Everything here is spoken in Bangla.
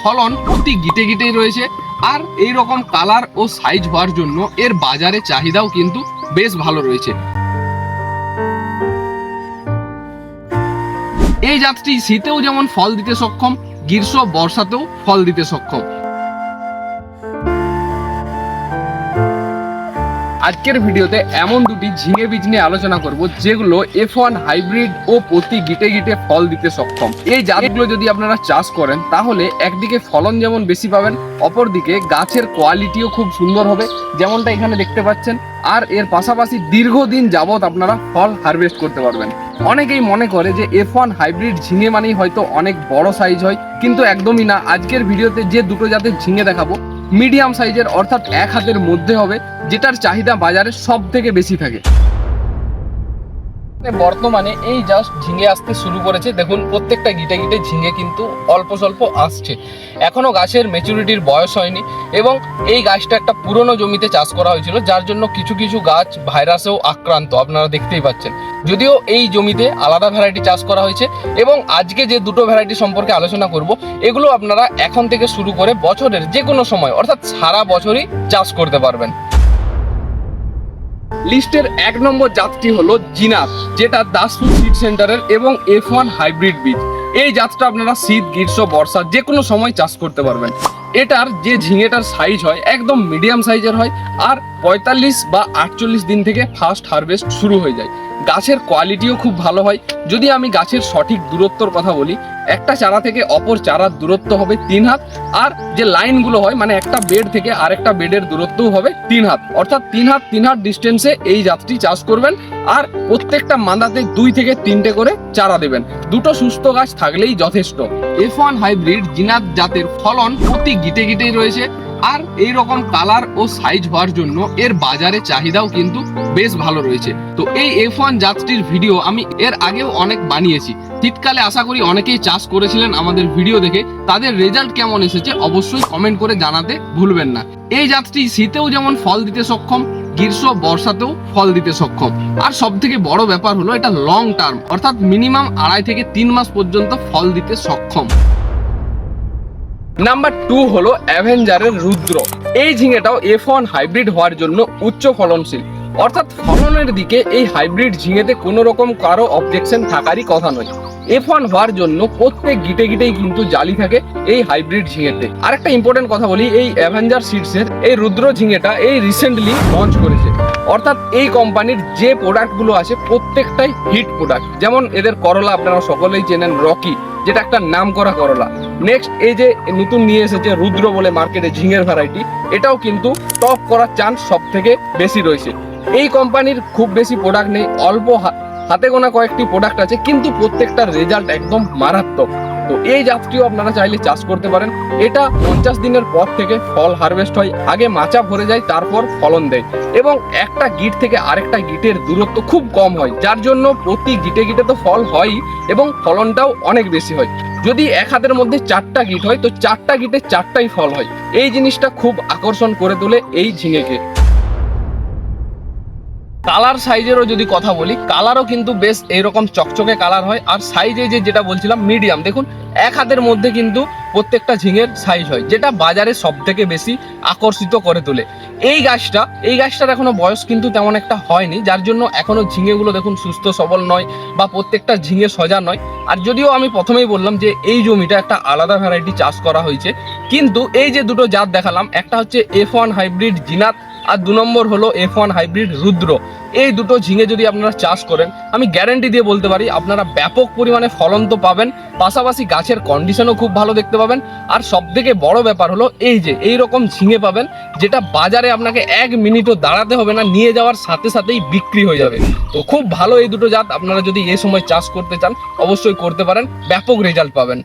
ফলন প্রতি গিটে গিটেই রয়েছে। আর এই রকম কালার ও সাইজ হওয়ার জন্য এর বাজারে চাহিদাও কিন্তু বেশ ভালো রয়েছে। এই জাতটি শীতেও যেমন ফল দিতে সক্ষম, গ্রীষ্ম বর্ষাতেও ফল দিতে সক্ষম। আজকের ভিডিওতে এমন দুটি ঝিঙে বীজ নিয়ে আলোচনা করব যেগুলো F1 হাইব্রিড ও প্রতি গিটে গিটে ফল দিতে সক্ষম। এই জাতগুলো যদি আপনারা চাষ করেন তাহলে একদিকে ফলন যেমন বেশি পাবেন, অপরদিকে গাছের কোয়ালিটিও খুব সুন্দর হবে, যেমনটা এখানে দেখতে পাচ্ছেন। আর এর পাশাপাশি দীর্ঘদিন যাবত আপনারা ফল হারভেস্ট করতে পারবেন। অনেকেই মনে করে যে F1 হাইব্রিড ঝিঙে মানেই হয়তো অনেক বড় সাইজ হয়, কিন্তু একদমই না। আজকের ভিডিওতে যে দুটো জাতের ঝিঙে দেখাবো মিডিয়াম সাইজের, অর্থাৎ এক হাতের মধ্যে হবে, যেটার চাহিদা বাজারে সব থেকে বেশি থাকে। বর্তমানে এই জাস্ট ঝিঙে আসতে শুরু করেছে। দেখুন প্রত্যেকটা গিটে গিটে ঝিঙে কিন্তু অল্প স্বল্প আসছে, এখনো গাছের ম্যাচুরিটির বয়স হয়নি। এবং এই গাছটা একটা পুরনো জমিতে চাষ করা হয়েছিল, যার জন্য কিছু কিছু গাছ ভাইরাসেও আক্রান্ত, আপনারা দেখতেই পাচ্ছেন। যদিও এই জমিতে আলাদা ভ্যারাইটি চাষ করা হয়েছে। এবং আজকে যে দুটো ভ্যারাইটি সম্পর্কে আলোচনা করব, এগুলো আপনারা এখন থেকে শুরু করে বছরের যে কোনো সময়, অর্থাৎ সারা বছরই চাষ করতে পারবেন। লিস্টের 1 নম্বর জাতটি হলো জিনাত, যেটা দাসপুর সিড সেন্টারের এবং F1 হাইব্রিড বীজ। এই জাতটা আপনারা শীত, গ্রীষ্ম, বর্ষা যে কোনো সময় চাষ করতে পারবেন। এটার যে ঝিঙেটার সাইজ হয় একদম মিডিয়াম সাইজের হয়, আর 45 বা 48 দিন থেকে ফার্স্ট হারভেস্ট শুরু হয়ে যায়। গাছের কোয়ালিটিও খুব ভালো হয়। যদি আমি গাছের সঠিক দূরত্বর কথা বলি, একটা চারা থেকে অপর চারার দূরত্ব হবে 3 হাত, আর যে লাইনগুলো হয় মানে একটা বেড থেকে আরেকটা বেডের দূরত্বও হবে 3 হাত, অর্থাৎ 3 হাত ডিস্টেন্সে এই জাতটি চাষ করবেন। আর প্রত্যেকটা মাদাতে 2 থেকে 3টে করে চারা দেবেন। দুটো সুস্থ গাছ থাকলেই যথেষ্ট। F1 হাইব্রিড জিনাত জাতের ফলন প্রতি গিটে গিটেই রয়েছে। আর এই রকম কালার ও সাইজ হওয়ার জন্য এর বাজারে চাহিদাও কিন্তু বেশ ভালো রয়েছে। তো এই F1 জাতটির ভিডিও আমি এর আগেও অনেক বানিয়েছি। শীতকালে আশা করি অনেকেই চাষ করেছিলেন আমাদের ভিডিও দেখে। তাদের রেজাল্ট কেমন এসেছে অবশ্যই কমেন্ট করে জানাতে ভুলবেন না। এই জাতটি শীতেও যেমন ফল দিতে সক্ষম, গ্রীষ্ম বর্ষাতেও ফল দিতে সক্ষম। আর সব থেকে বড় ব্যাপার হলো এটা লং টার্ম, অর্থাৎ মিনিমাম 2.5 থেকে 3 মাস পর্যন্ত ফল দিতে সক্ষম। নাম্বার 2 হলো অ্যাভেঞ্জারের রুদ্র। এই ঝিঙেটাও F1 হাইব্রিড হওয়ার জন্য উচ্চ ফলনশীল, অর্থাৎ ফলনের দিকে এই হাইব্রিড ঝিঙেতে কোনো রকম কারো অবজেকশন থাকারই কথা নয়। F1 হওয়ার জন্য প্রত্যেক গিটে গিটেই কিন্তু জালি থাকে এই হাইব্রিড ঝিঙেতে। আরেকটা ইম্পর্টেন্ট কথা বলি, এই অ্যাভেঞ্জার সিডসের এই রুদ্র ঝিঙেটা এই রিসেন্টলি লঞ্চ করেছে। অর্থাৎ এই কোম্পানির যে প্রোডাক্টগুলো আছে প্রত্যেকটাই হিট প্রোডাক্ট। যেমন এদের করলা আপনারা সকলেই চেনেন, রকি, যেটা একটা নাম করা করলা। নেক্সট এই যে নতুন নিয়ে এসেছে রুদ্র বলে মার্কেটে ঝিঙের ভ্যারাইটি, এটাও কিন্তু টপ করার চান্স সব থেকে বেশি রয়েছে। এই কোম্পানির খুব বেশি প্রোডাক্ট নেই, অল্প হাতে গোনা কয়েকটি প্রোডাক্ট আছে, কিন্তু প্রত্যেকটার রেজাল্ট একদম মারাত্মক। তো এই জাতটিও আপনারা চাইলে চাষ করতে পারেন। এটা 50 দিনের পর থেকে ফল হারভেস্ট হয়, আগে মাচা ভরে যায় তারপর ফলন দেয়। এবং একটা গিট থেকে আরেকটা গিটের দূরত্ব খুব কম হয়, যার জন্য প্রতি গিটে গিটে তো ফল হয়ই এবং ফলনটাও অনেক বেশি হয়। যদি এক হাতের মধ্যে 4টা গিট হয় তো 4টা গিটে 4টাই ফল হয়। এই জিনিসটা খুব আকর্ষণ করে তোলে এই ঝিঙেকে। কালার সাইজেরও যদি কথা বলি, কালারও কিন্তু বেশ এইরকম চকচকে কালার হয়। আর সাইজে যেটা বলছিলাম মিডিয়াম, দেখুন এক হাতের মধ্যে কিন্তু প্রত্যেকটা ঝিঙের সাইজ হয়, যেটা বাজারে সব থেকে বেশি আকর্ষিত করে তোলে। এই গাছটার এখনো বয়স কিন্তু তেমন একটা হয়নি, যার জন্য এখনো ঝিঙেগুলো দেখুন সুস্থ সবল নয় বা প্রত্যেকটা ঝিঙে সজা নয়। আর যদিও আমি প্রথমেই বললাম যে এই জমিটা একটা আলাদা ভ্যারাইটি চাষ করা হয়েছে, কিন্তু এই যে দুটো জাত দেখালাম, একটা হচ্ছে F1 হাইব্রিড জিনাত আর 2 নম্বর হলো F1 হাইব্রিড রুদ্র। এই দুটো ঝিঙে যদি আপনারা চাষ করেন, আমি গ্যারান্টি দিয়ে বলতে পারি আপনারা ব্যাপক পরিমাণে ফলন তো পাবেন, পাশাপাশি গাছের কন্ডিশনও খুব ভালো দেখতে পাবেন। আর সব থেকে বড় ব্যাপার হলো এই রকম ঝিঙে পাবেন, যেটা বাজারে আপনাকে 1 মিনিটও দাঁড়াতে হবে না, নিয়ে যাওয়ার সাথে সাথেই বিক্রি হয়ে যাবে। তো খুব ভালো এই দুটো জাত, আপনারা যদি এই সময় চাষ করতে চান অবশ্যই করতে পারেন, ব্যাপক রেজাল্ট পাবেন।